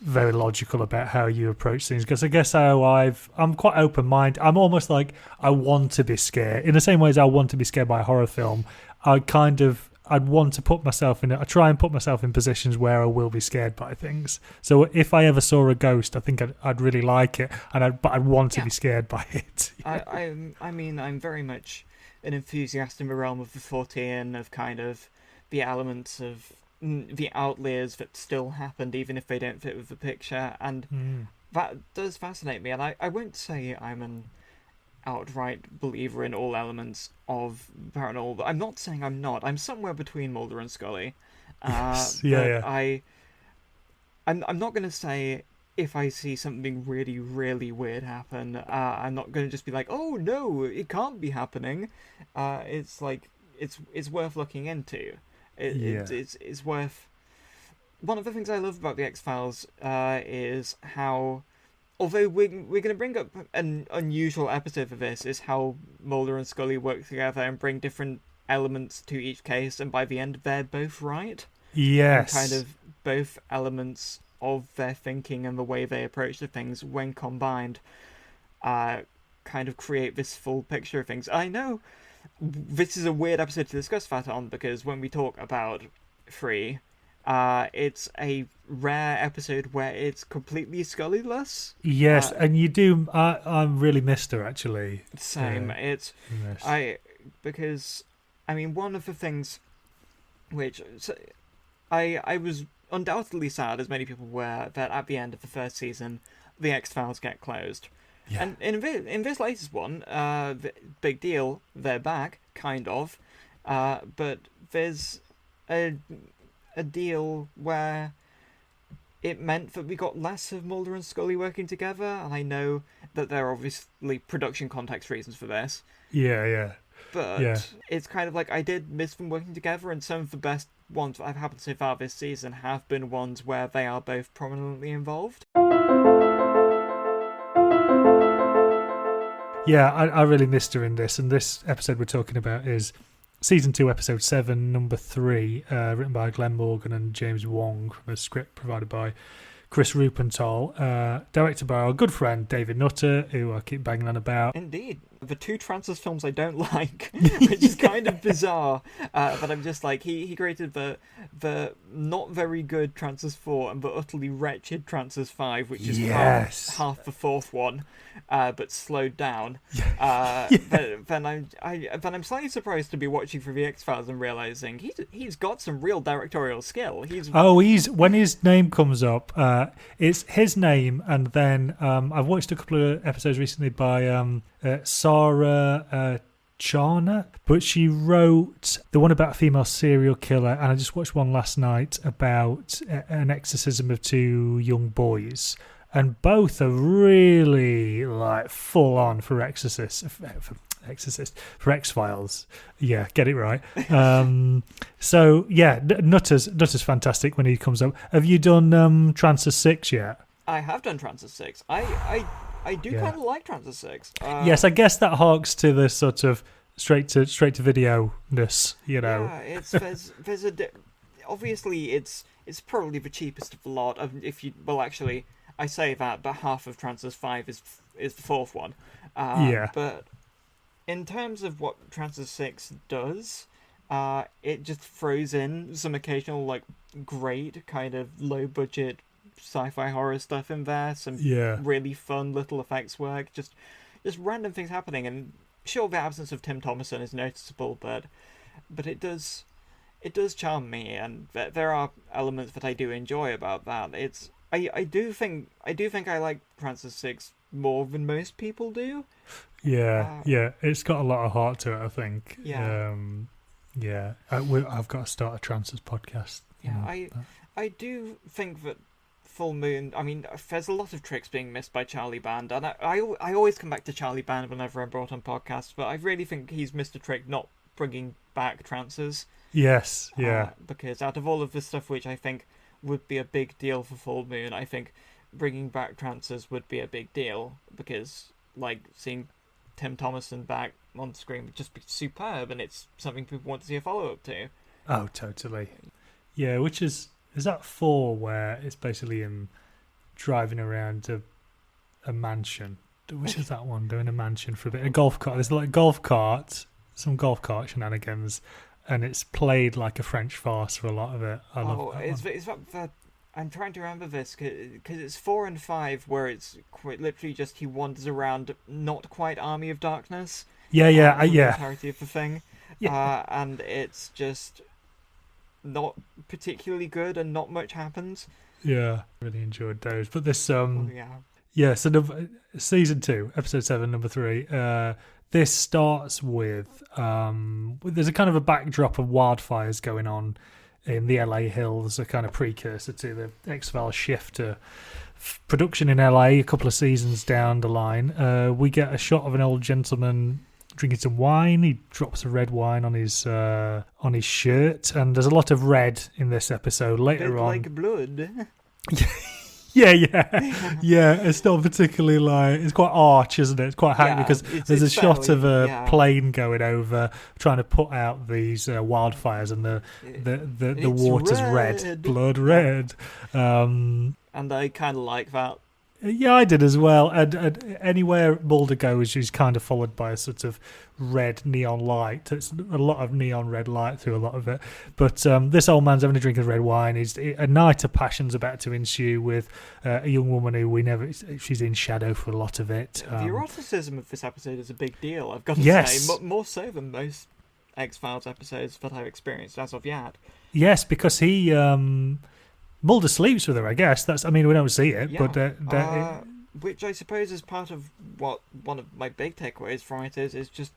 S1: very logical about how you approach things? Because I guess I'm quite open-minded. I'm almost like I want to be scared in the same way as I want to be scared by a horror film. I'd want to put myself in. I try and put myself in positions where I will be scared by things. So if I ever saw a ghost, I think I'd really like it, but I'd want to be scared by it.
S2: I'm very much an enthusiast in the realm of the Fortean, of kind of the elements of the outliers that still happened, even if they don't fit with the picture, and that does fascinate me. And I won't say I'm an outright believer in all elements of paranormal. I'm not saying I'm not. I'm somewhere between Mulder and Scully.
S1: Yes.
S2: I'm not going to say if I see something really, really weird happen, I'm not going to just be like, oh no, it can't be happening. It's like, it's worth looking into. It's worth... One of the things I love about the X-Files is how, although we're going to bring up an unusual episode for this, is how Mulder and Scully work together and bring different elements to each case, and by the end they're both right.
S1: Yes.
S2: And kind of both elements of their thinking and the way they approach the things, when combined, kind of create this full picture of things. I know this is a weird episode to discuss that on, because when we talk about Free, it's a rare episode where it's completely Scully-less.
S1: Yes, and you do. I really missed her, actually.
S2: Same. Because I mean, one of the things which I was undoubtedly sad, as many people were, that at the end of the first season, the X-Files get closed. Yeah. And in this latest one, big deal, they're back, kind of. But there's a deal where it meant that we got less of Mulder and Scully working together, and I know that there are obviously production context reasons for this.
S1: Yeah.
S2: But it's kind of like, I did miss them working together, and some of the best ones I've happened so far this season have been ones where they are both prominently involved.
S1: Yeah, I really missed her in this, and this episode we're talking about is Season 2, Episode 7, Number 3, written by Glenn Morgan and James Wong, from a script provided by Chris Rupenthal, directed by our good friend David Nutter, who I keep banging on about.
S2: Indeed. The two Francis films I don't like, which is kind of bizarre, but I'm just like, he created the not very good Francis 4 and the utterly wretched Francis 5, which is half the fourth one, but slowed down. But then I'm slightly surprised to be watching for the X-Files and realising he's got some real directorial skill. When his name comes up,
S1: it's his name, and then I've watched a couple of episodes recently by Sarah Charner, but she wrote the one about a female serial killer, and I just watched one last night about an exorcism of two young boys, and both are really like full on for for X-Files. Yeah, get it right. So yeah, Nutter's fantastic when he comes up. Have you done Trances 6 yet?
S2: I have done Trances 6. I do kind of like Trances 6.
S1: Yes, I guess that harks to the sort of straight to video-ness, you know.
S2: Yeah, there's obviously it's probably the cheapest of the lot. Actually, I say that, but half of Trances 5 is the fourth one. But in terms of what Trances 6 does, it just throws in some occasional like great kind of low budget sci-fi horror stuff in there, some really fun little effects work, just random things happening. And sure, the absence of Tim Thomerson is noticeable, but it does charm me, and there are elements that I do enjoy about that. I do think I like Trances 6 more than most people do. It's got a lot of heart to it, I think. I've got to start a Trances podcast. I do think that Full Moon, I mean, there's a lot of tricks being missed by Charlie Band, and I always come back to Charlie Band whenever I'm brought on podcasts, but I really think he's missed a trick not bringing back Trances.
S1: Yes, yeah.
S2: Because out of all of the stuff which I think would be a big deal for Full Moon, I think bringing back Trances would be a big deal, because, like, seeing Tim Thomerson back on screen would just be superb, and it's something people want to see a follow-up to.
S1: Oh, totally. Yeah, which is that 4 where it's basically him driving around a mansion? Which is that one? Doing a mansion for a bit. A golf cart. There's like some golf cart shenanigans, and it's played like a French farce for a lot of it. I love that.
S2: I'm trying to remember this, because it's 4 and 5 where it's quite literally just he wanders around, not quite Army of Darkness.
S1: The
S2: entirety of the thing. And it's just not particularly good, and not much happens.
S1: Yeah, really enjoyed those. But this so season 2, episode 7, number 3. This starts with there's a kind of a backdrop of wildfires going on in the LA hills, a kind of precursor to the X-Files shift to production in LA a couple of seasons down the line. We get a shot of an old gentleman drinking some wine. He drops a red wine on his shirt, and there's a lot of red in this episode later on.
S2: Like blood.
S1: Yeah. It's not particularly like, it's quite arch, isn't it? It's quite hacky because there's a shot of a plane going over, trying to put out these wildfires, and the water's red, blood red.
S2: And I kind of like that.
S1: Yeah, I did as well. And anywhere Mulder goes, she's kind of followed by a sort of red neon light. It's a lot of neon red light through a lot of it. But this old man's having a drink of red wine. A night of passion's about to ensue with a young woman who she's in shadow for a lot of it.
S2: The eroticism of this episode is a big deal, I've got to say. More so than most X-Files episodes that I've experienced as of yet.
S1: Yes, because he... Mulder sleeps with her, I guess. We don't see it, but
S2: which I suppose is part of what one of my big takeaways from it is just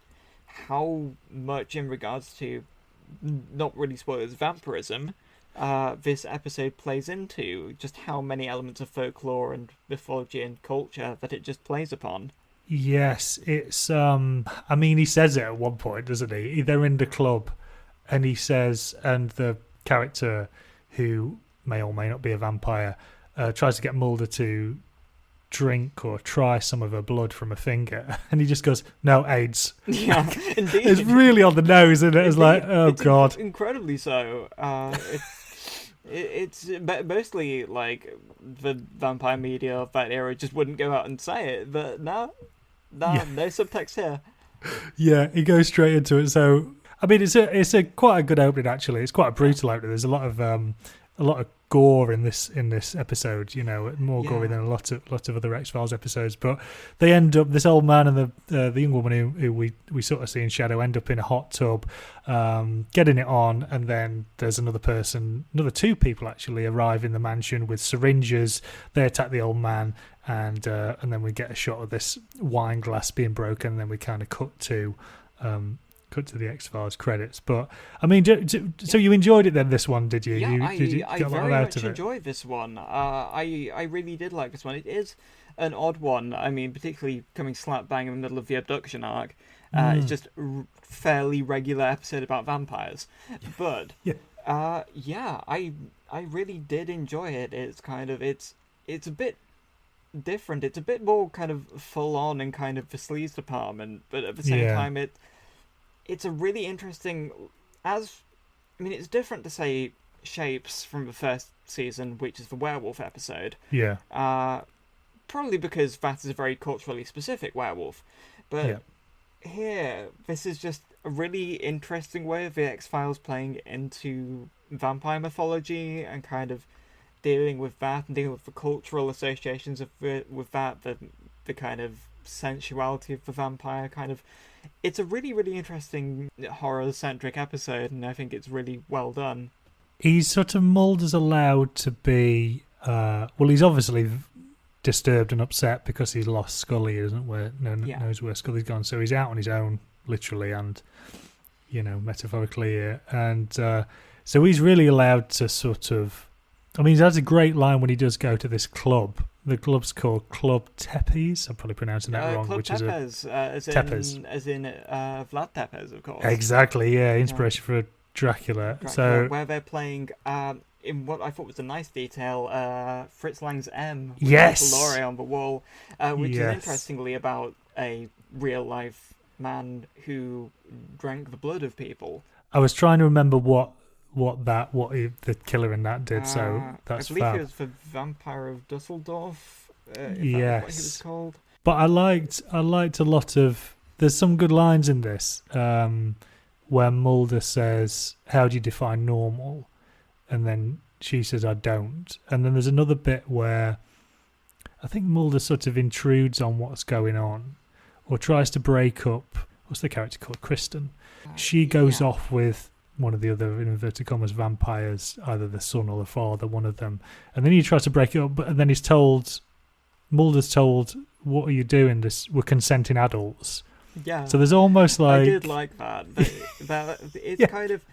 S2: how much, in regards to not really spoilers, vampirism, this episode plays into, just how many elements of folklore and mythology and culture that it just plays upon.
S1: Yes, it's he says it at one point, doesn't he? They're in the club, and he says, and the character who may or may not be a vampire, tries to get Mulder to drink or try some of her blood from a finger, and he just goes, "No, AIDS."
S2: Yeah, indeed.
S1: It's really on the nose, isn't it? It's like, oh god,
S2: incredibly so. It's mostly like the vampire media of that era just wouldn't go out and say it, but no subtext here.
S1: Yeah, he goes straight into it. So it's a quite a good opening, actually. It's quite a brutal opening. There's a lot of gore in this episode, more gory than a lot of other X-Files episodes. But they end up, this old man and the young woman who we sort of see in shadow, end up in a hot tub, getting it on, and then there's another two people actually arrive in the mansion with syringes. They attack the old man, and then we get a shot of this wine glass being broken, and then we kind of cut to the X-Files credits. But so you enjoyed it then, this one, did you?
S2: Yeah,
S1: I
S2: very much enjoyed this one. I really did like this one. It is an odd one. Particularly coming slap bang in the middle of the abduction arc. It's just a fairly regular episode about vampires. But I really did enjoy it. It's kind of it's a bit different. It's a bit more kind of full on in kind of the sleaze department, but at the same time it's a really interesting, it's different to say Shapes from the first season, which is the werewolf episode.
S1: Yeah.
S2: Probably because that is a very culturally specific werewolf. But here, this is just a really interesting way of the X-Files playing into vampire mythology and kind of dealing with that and dealing with the cultural associations with that, the kind of sensuality of the vampire kind of. It's a really, really interesting horror-centric episode, and I think it's really well done.
S1: He's sort of, Mulder's allowed to be... he's obviously disturbed and upset because he's lost Scully, knows where Scully's gone, so he's out on his own, literally, and, metaphorically here. And so he's really allowed to sort of... he has a great line when he does go to this club. The club's called Club Tepes. I'm probably pronouncing that wrong.
S2: Club
S1: which
S2: Tepes,
S1: is
S2: Tepes, as in Vlad Tepes, of course.
S1: Exactly, yeah, inspiration for Dracula. So
S2: where they're playing, in what I thought was a nice detail, Fritz Lang's M, with Laurie on the wall, which is interestingly about a real life man who drank the blood of people.
S1: I was trying to remember what the killer in that did, so that's
S2: I believe it was the Vampire of Dusseldorf, if that was what he was called.
S1: But I liked a lot of... There's some good lines in this, where Mulder says, "How do you define normal?" And then she says, "I don't." And then there's another bit where I think Mulder sort of intrudes on what's going on, or tries to break up... What's the character called? Kristen. She goes off with one of the other, in inverted commas, vampires, either the son or the father, one of them. And then he tries to break it up, and then Mulder's told, "What are you doing? We're consenting adults."
S2: Yeah.
S1: So there's almost like...
S2: I did like that. It's kind of...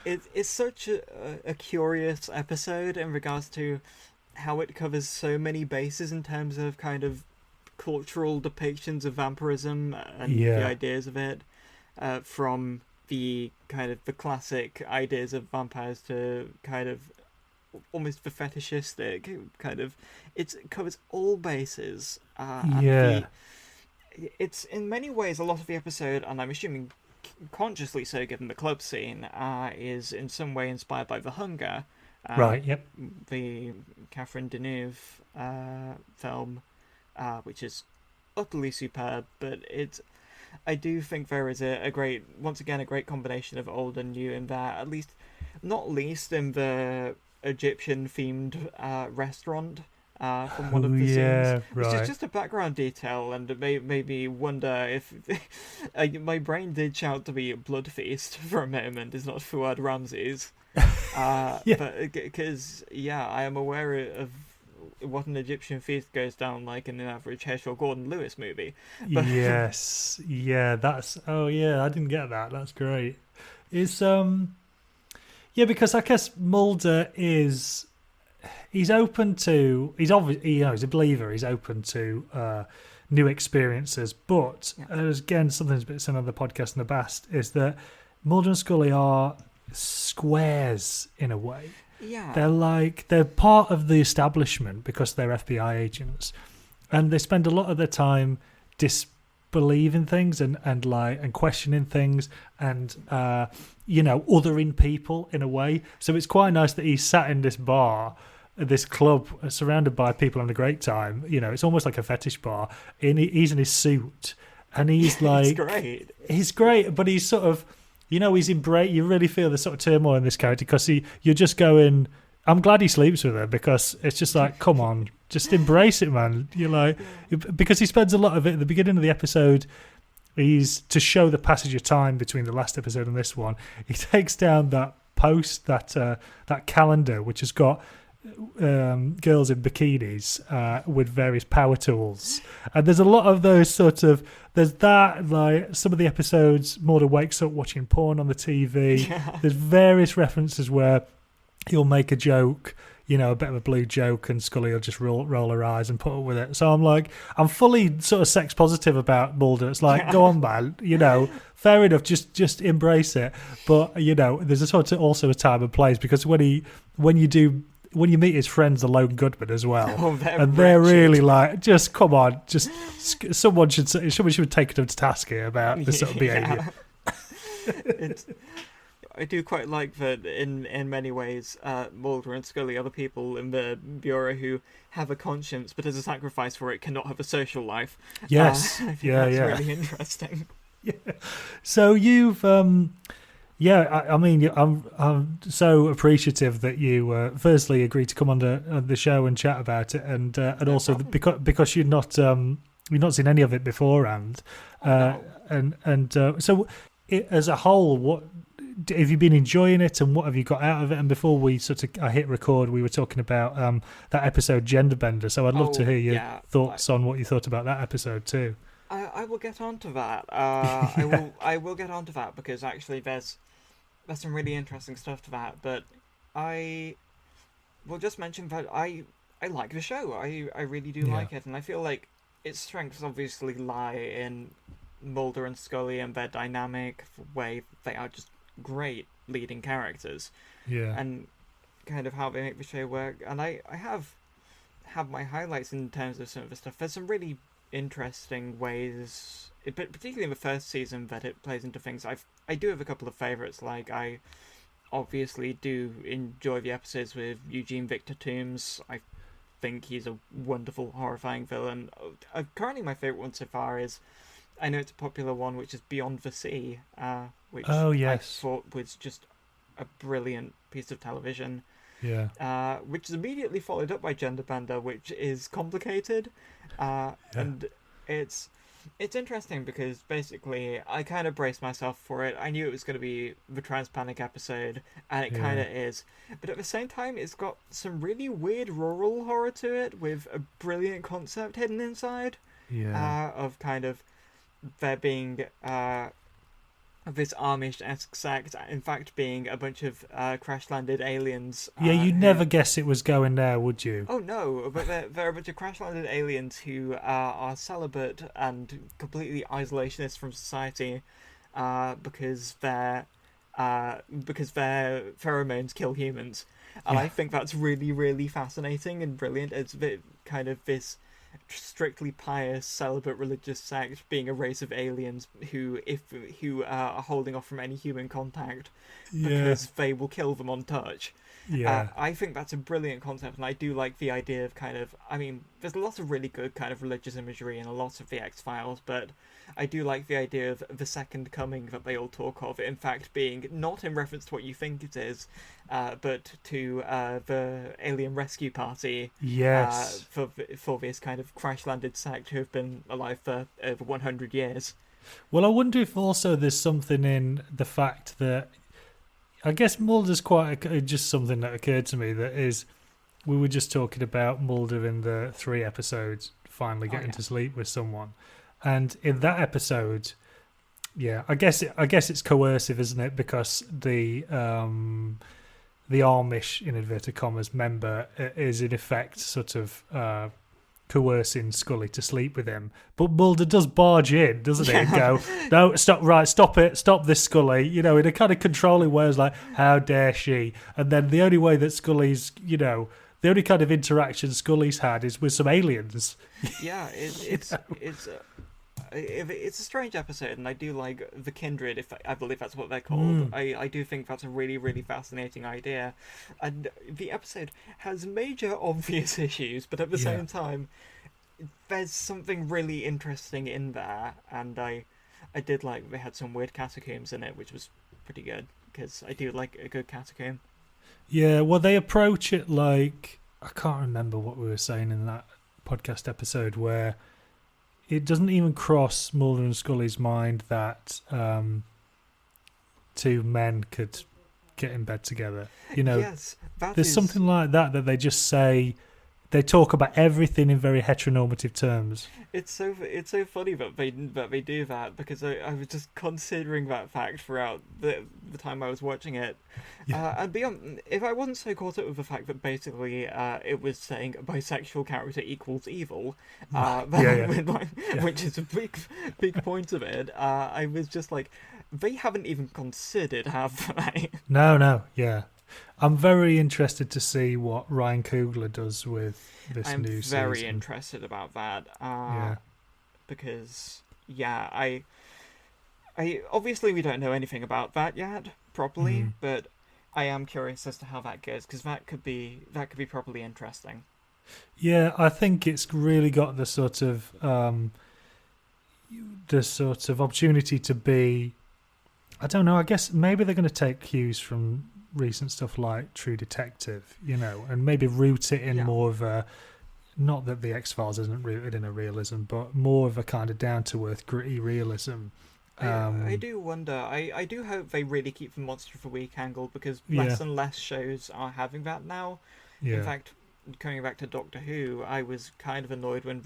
S2: It's such a curious episode in regards to how it covers so many bases in terms of kind of cultural depictions of vampirism and the ideas of it, from the kind of the classic ideas of vampires to kind of almost the fetishistic kind of. It covers all bases. It's in many ways a lot of the episode, and I'm assuming consciously so given the club scene, is in some way inspired by The Hunger.
S1: Right, yep.
S2: The Catherine Deneuve film, which is utterly superb, but I do think there is a great combination of old and new in that, at least, not least in the Egyptian-themed restaurant. From one of the scenes, which is just a background detail, and it made me wonder if my brain did shout to me "Blood Feast" for a moment. It's not Fuad Ramsey's, but because I am aware of what an Egyptian feast goes down like in an average Herschel Gordon Lewis movie. But,
S1: yes, that's I didn't get that. That's great. It's because I guess Mulder is. He's open to. He's obviously, he's a believer. He's open to new experiences. But again, something that's been said on the podcast in the past is that Mulder and Scully are squares in a way.
S2: Yeah,
S1: they're part of the establishment because they're FBI agents, and they spend a lot of their time disbelieving things and questioning things and othering people in a way. So it's quite nice that he's sat in this bar, this club, surrounded by people having a great time. It's almost like a fetish bar. He's in his suit, and he's like,
S2: he's great.
S1: He's great, but he's sort of, he's you really feel the sort of turmoil in this character because you're just going, I'm glad he sleeps with her, because it's just like, come on, just embrace it, man. You're like, because he spends a lot of it at the beginning of the episode. He's to show the passage of time between the last episode and this one. He takes down that post, that calendar, which has got girls in bikinis with various power tools, and there's a lot of those sort of. There's that, like some of the episodes, Mulder wakes up watching porn on the TV. Yeah. There's various references where he'll make a joke, a bit of a blue joke, and Scully will just roll her eyes and put up with it. So I'm fully sort of sex positive about Mulder. It's like, go on, man, fair enough, just embrace it. But there's a sort of also a time and place, because when you meet his friends, the Lone Goodman as well, they're really like, just come on, just someone should take them to task here about this sort of behaviour.
S2: I do quite like that in many ways, Mulder and Scully are the people in the bureau who have a conscience, but as a sacrifice for it, cannot have a social life.
S1: Yes,
S2: I think that's really interesting.
S1: Yeah. So you've. I mean, I'm so appreciative that you firstly agreed to come on the show and chat about it, and also because you've not seen any of it beforehand, so as a whole, what have you been enjoying it, and what have you got out of it? And before we I hit record, we were talking about that episode Gender Bender, so I'd love to hear your thoughts on what you thought about that episode too.
S2: I will get on to that. I will get on to that, because actually there's some really interesting stuff to that, but I will just mention that I like the show. I really do like it, and I feel like its strengths obviously lie in Mulder and Scully and their dynamic way. They are just great leading characters. Yeah. And kind of how they make the show work. And I have my highlights in terms of some of the stuff. There's some really interesting ways, but particularly in the first season, that it plays into things. I do have a couple of favourites. Like, I obviously do enjoy the episodes with Eugene Victor Toombs. I think he's a wonderful, horrifying villain. Currently my favourite one so far is, I know it's a popular one, which is Beyond the Sea, which I thought was just a brilliant piece of television. Yeah. Which is immediately followed up by Gender Bender, which is complicated. And it's interesting because basically I kind of braced myself for it. I knew it was going to be the Transpanic episode, and it kind of is. But at the same time, it's got some really weird rural horror to it, with a brilliant concept hidden inside. Yeah. Of kind of there being this Amish-esque sect, in fact, being a bunch of crash-landed aliens.
S1: You'd never guess it was going there, would you?
S2: Oh, no, but they're a bunch of crash-landed aliens who are celibate and completely isolationist from society because they're because their pheromones kill humans. And I think that's really, really fascinating and brilliant. It's a bit kind of this strictly pious, celibate religious sect being a race of aliens who are holding off from any human contact because they will kill them on touch. I think that's a brilliant concept, and I do like the idea of kind of, I mean, there's a lot of really good kind of religious imagery in a lot of the X-Files, but I do like the idea of the second coming that they all talk of, in fact being not in reference to what you think it is, but to the alien rescue party for this kind of crash-landed sect who have been alive for over 100 years.
S1: Well, I wonder if also there's something in the fact that, I guess Mulder's just something that occurred to me, that is, we were just talking about Mulder in the 3 episodes finally getting to sleep with someone, and in that episode, I guess it's coercive, isn't it? Because the Amish, in inverted commas, member is in effect sort of coercing Scully to sleep with him, but Mulder does barge in, doesn't he, and go, no, stop this, Scully, you know, in a kind of controlling way. It's like, how dare she? And then the only way that Scully's, you know, the only kind of interaction Scully's had is with some aliens.
S2: It's a strange episode, and I do like the Kindred, if I believe that's what they're called. I do think that's a really, really fascinating idea. And the episode has major obvious issues, but at the same time, there's something really interesting in there. And I did like they had some weird catacombs in it, which was pretty good, because I do like a good catacomb.
S1: Yeah, well, they approach it like, I can't remember what we were saying in that podcast episode, where it doesn't even cross Mulder and Scully's mind that 2 men could get in bed together. You know, there's something like that they just say. They talk about everything in very heteronormative terms. It's
S2: so funny that they do that, because I was just considering that fact throughout the time I was watching it. And beyond, if I wasn't so caught up with the fact that basically it was saying a bisexual character equals evil, which is a big point of it, I was just like, they haven't even considered, have they?
S1: No, yeah. I'm very interested to see what Ryan Coogler does with this new season.
S2: I'm very interested about that. Because, I obviously we don't know anything about that yet properly, but I am curious as to how that goes, because that could be properly interesting.
S1: Yeah, I think it's really got the sort of opportunity to be, I don't know, I guess maybe they're going to take cues from recent stuff like True Detective, you know, and maybe root it in more of a, not that the X-Files isn't rooted in a realism, but more of a kind of down-to-earth, gritty realism.
S2: I do wonder. I do hope they really keep the Monster of the Week angle, because less and less shows are having that now. In fact, coming back to Doctor Who, I was kind of annoyed when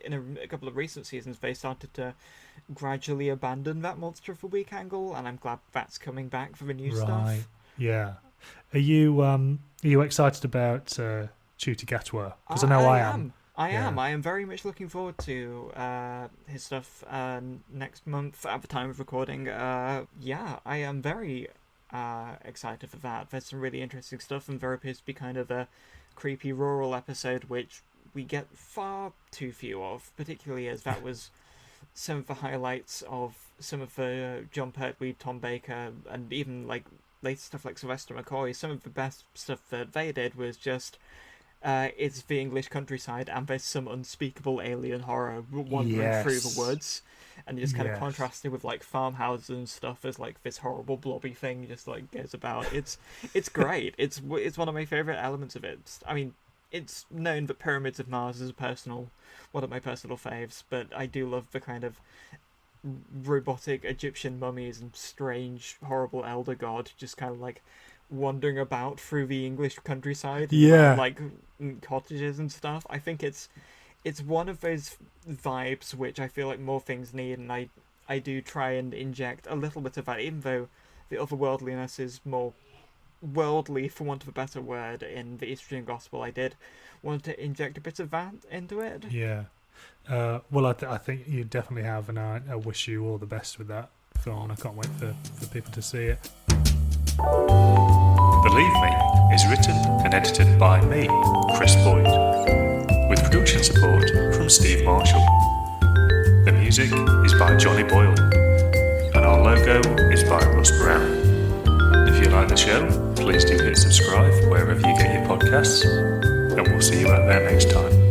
S2: in a couple of recent seasons they started to gradually abandon that Monster of the Week angle, and I'm glad that's coming back for the new stuff.
S1: Yeah. Are you excited about Ncuti Gatwa? Because I know I am.
S2: I am very much looking forward to his stuff next month at the time of recording. I am very excited for that. There's some really interesting stuff, and there appears to be kind of a creepy rural episode, which we get far too few of, particularly as that was some of the highlights of some of the John Pertwee, Tom Baker, and even like later stuff like Sylvester McCoy. Some of the best stuff that they did was just it's the English countryside, and there's some unspeakable alien horror wandering through the woods, and you just kind of contrasted with like farmhouses and stuff as like this horrible blobby thing just like goes about. It's great. It's one of my favorite elements of it. I mean, it's known that Pyramids of Mars is one of my personal faves, but I do love the kind of robotic Egyptian mummies and strange, horrible elder god just kind of like wandering about through the English countryside, like cottages and stuff. I think it's one of those vibes which I feel like more things need, and I do try and inject a little bit of that, even though the otherworldliness is more worldly, for want of a better word, in the Estrogen Gospel. I did want to inject a bit of that into it.
S1: Well, I think you definitely have, and I wish you all the best with that film, and I can't wait for people to see it. Believe Me is written and edited by me, Chris Boyd, with production support from Steve Marshall. The music is by Johnny Boyle, and our logo is by Russ Brown. If you like the show, please do hit subscribe wherever you get your podcasts, and we'll see you out there next time.